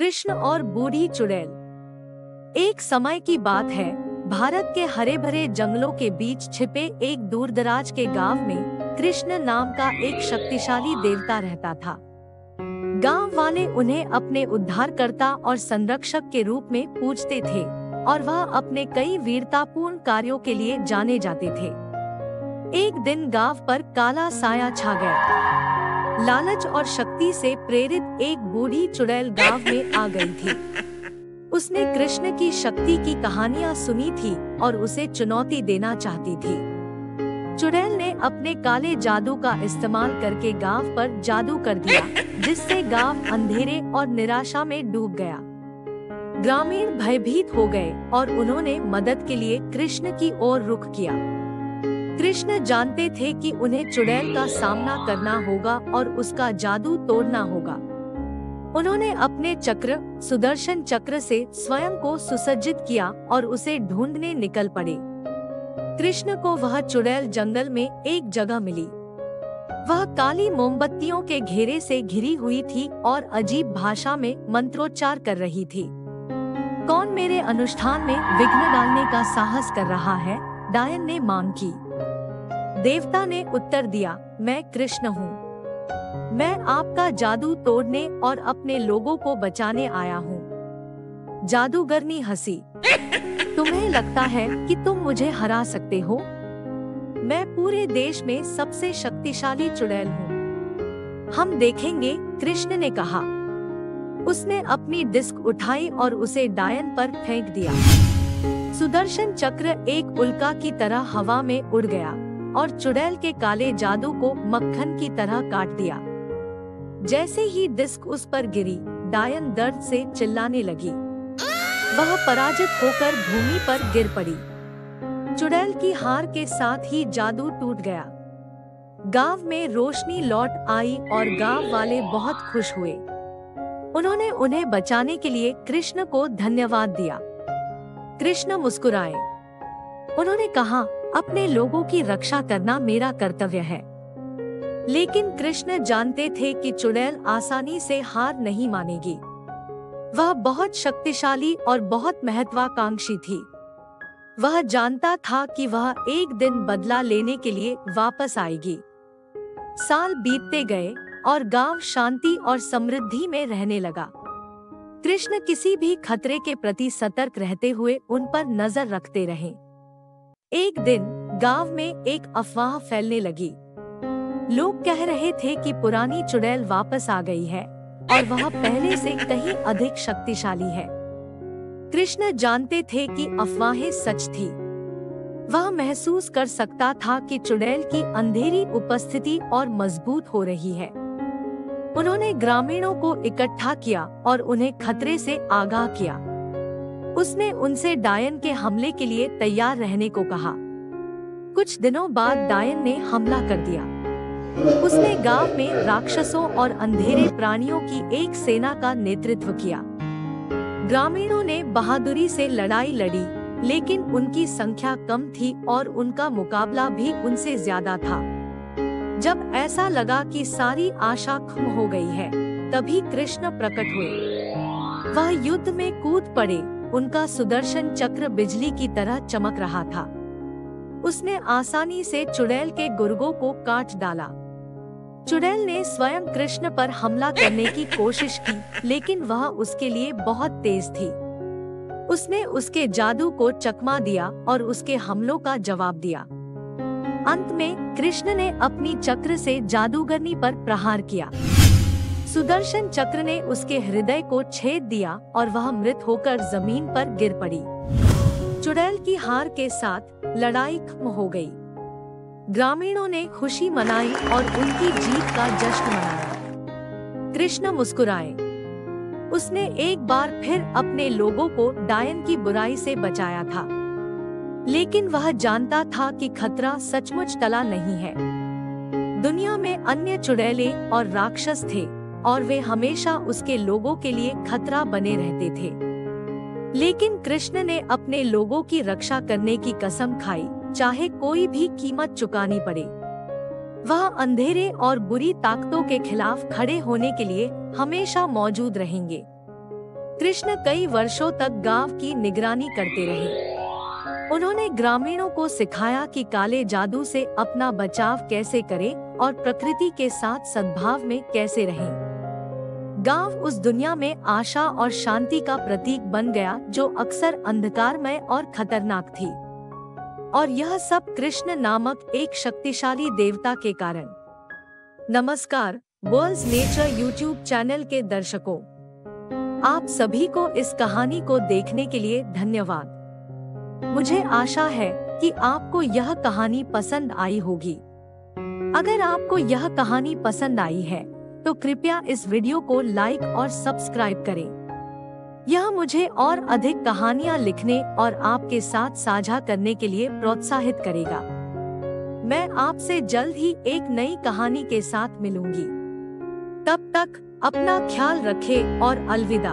कृष्ण और बूढ़ी चुड़ैल। एक समय की बात है, भारत के हरे भरे जंगलों के बीच छिपे एक दूरदराज के गांव में कृष्ण नाम का एक शक्तिशाली देवता रहता था। गांव वाले उन्हें अपने उद्धारकर्ता और संरक्षक के रूप में पूजते थे और वह अपने कई वीरतापूर्ण कार्यों के लिए जाने जाते थे। एक दिन गांव पर काला साया छा गया। लालच और शक्ति से प्रेरित एक बूढ़ी चुड़ैल गांव में आ गई थी। उसने कृष्ण की शक्ति की कहानियां सुनी थी और उसे चुनौती देना चाहती थी। चुड़ैल ने अपने काले जादू का इस्तेमाल करके गांव पर जादू कर दिया, जिससे गांव अंधेरे और निराशा में डूब गया। ग्रामीण भयभीत हो गए और उन्होंने मदद के लिए कृष्ण की ओर रुख किया। कृष्ण जानते थे कि उन्हें चुड़ैल का सामना करना होगा और उसका जादू तोड़ना होगा। उन्होंने अपने चक्र, सुदर्शन चक्र से स्वयं को सुसज्जित किया और उसे ढूंढने निकल पड़े। कृष्ण को वह चुड़ैल जंगल में एक जगह मिली। वह काली मोमबत्तियों के घेरे से घिरी हुई थी और अजीब भाषा में मंत्रोच्चार कर रही थी। कौन मेरे अनुष्ठान में विघ्न डालने का साहस कर रहा है? डायन ने मांग की। देवता ने उत्तर दिया, मैं कृष्ण हूँ। मैं आपका जादू तोड़ने और अपने लोगों को बचाने आया हूँ। जादूगरनी हंसी। तुम्हें लगता है कि तुम मुझे हरा सकते हो? मैं पूरे देश में सबसे शक्तिशाली चुड़ैल हूँ। हम देखेंगे, कृष्ण ने कहा। उसने अपनी डिस्क उठाई और उसे डायन पर फेंक दिया। सुदर्शन चक्र एक उल्का की तरह हवा में उड़ गया और चुड़ैल के काले जादू को मक्खन की तरह काट दिया। जैसे ही डिस्क उस पर गिरी, डायन दर्द से चिल्लाने लगी। वह पराजित होकर भूमि पर गिर पड़ी। चुड़ैल की हार के साथ ही जादू टूट गया। गांव में रोशनी लौट आई और गांव वाले बहुत खुश हुए। उन्होंने उन्हें बचाने के लिए कृष्ण को धन्यवाद दिया। कृष्ण मुस्कुराए। उन्होंने कहा, अपने लोगों की रक्षा करना मेरा कर्तव्य है। लेकिन कृष्ण जानते थे कि चुड़ैल आसानी से हार नहीं मानेगी। वह बहुत शक्तिशाली और बहुत महत्वाकांक्षी थी। वह जानता था कि वह एक दिन बदला लेने के लिए वापस आएगी। साल बीतते गए और गांव शांति और समृद्धि में रहने लगा। कृष्ण किसी भी खतरे के प्रति सतर्क रहते हुए उन पर नजर रखते रहे। एक दिन गांव में एक अफवाह फैलने लगी। लोग कह रहे थे कि पुरानी चुड़ैल वापस आ गई है और वह पहले से कहीं अधिक शक्तिशाली है। कृष्ण जानते थे कि अफवाहें सच थी। वह महसूस कर सकता था कि चुड़ैल की अंधेरी उपस्थिति और मजबूत हो रही है। उन्होंने ग्रामीणों को इकट्ठा किया और उन्हें खतरे से आगाह किया। उसने उनसे डायन के हमले के लिए तैयार रहने को कहा। कुछ दिनों बाद डायन ने हमला कर दिया। उसने गांव में राक्षसों और अंधेरे प्राणियों की एक सेना का नेतृत्व किया। ग्रामीणों ने बहादुरी से लड़ाई लड़ी, लेकिन उनकी संख्या कम थी और उनका मुकाबला भी उनसे ज्यादा था। जब ऐसा लगा कि सारी आशा खत्म हो गई है, तभी कृष्ण प्रकट हुए। वह युद्ध में कूद पड़े। उनका सुदर्शन चक्र बिजली की तरह चमक रहा था। उसने आसानी से चुड़ैल के गुर्गों को काट डाला। चुड़ैल ने स्वयं कृष्ण पर हमला करने की कोशिश की, लेकिन वह उसके लिए बहुत तेज थी। उसने उसके जादू को चकमा दिया और उसके हमलों का जवाब दिया। अंत में कृष्ण ने अपनी चक्र से जादूगरनी पर प्रहार किया। सुदर्शन चक्र ने उसके हृदय को छेद दिया और वह मृत होकर जमीन पर गिर पड़ी। चुड़ैल की हार के साथ लड़ाई खत्म हो गई। ग्रामीणों ने खुशी मनाई और उनकी जीत का जश्न मनाया। कृष्ण मुस्कुराए। उसने एक बार फिर अपने लोगों को डायन की बुराई से बचाया था। लेकिन वह जानता था कि खतरा सचमुच टला नहीं है। दुनिया में अन्य चुड़ैलें और राक्षस थे और वे हमेशा उसके लोगों के लिए खतरा बने रहते थे। लेकिन कृष्ण ने अपने लोगों की रक्षा करने की कसम खाई, चाहे कोई भी कीमत चुकानी पड़े। वह अंधेरे और बुरी ताकतों के खिलाफ खड़े होने के लिए हमेशा मौजूद रहेंगे। कृष्ण कई वर्षों तक गांव की निगरानी करते रहे। उन्होंने ग्रामीणों को सिखाया कि काले जादू से अपना बचाव कैसे करें और प्रकृति के साथ सद्भाव में कैसे रहें। गांव उस दुनिया में आशा और शांति का प्रतीक बन गया जो अक्सर अंधकारमय और खतरनाक थी। और यह सब कृष्ण नामक एक शक्तिशाली देवता के कारण। नमस्कार वर्ल्ड्स नेचर यूट्यूब चैनल के दर्शकों, आप सभी को इस कहानी को देखने के लिए धन्यवाद। मुझे आशा है कि आपको यह कहानी पसंद आई होगी। अगर आपको यह कहानी पसंद आई है तो कृपया इस वीडियो को लाइक और सब्सक्राइब करें। यह मुझे और अधिक कहानियां लिखने और आपके साथ साझा करने के लिए प्रोत्साहित करेगा। मैं आपसे जल्द ही एक नई कहानी के साथ मिलूंगी। तब तक अपना ख्याल रखें और अलविदा।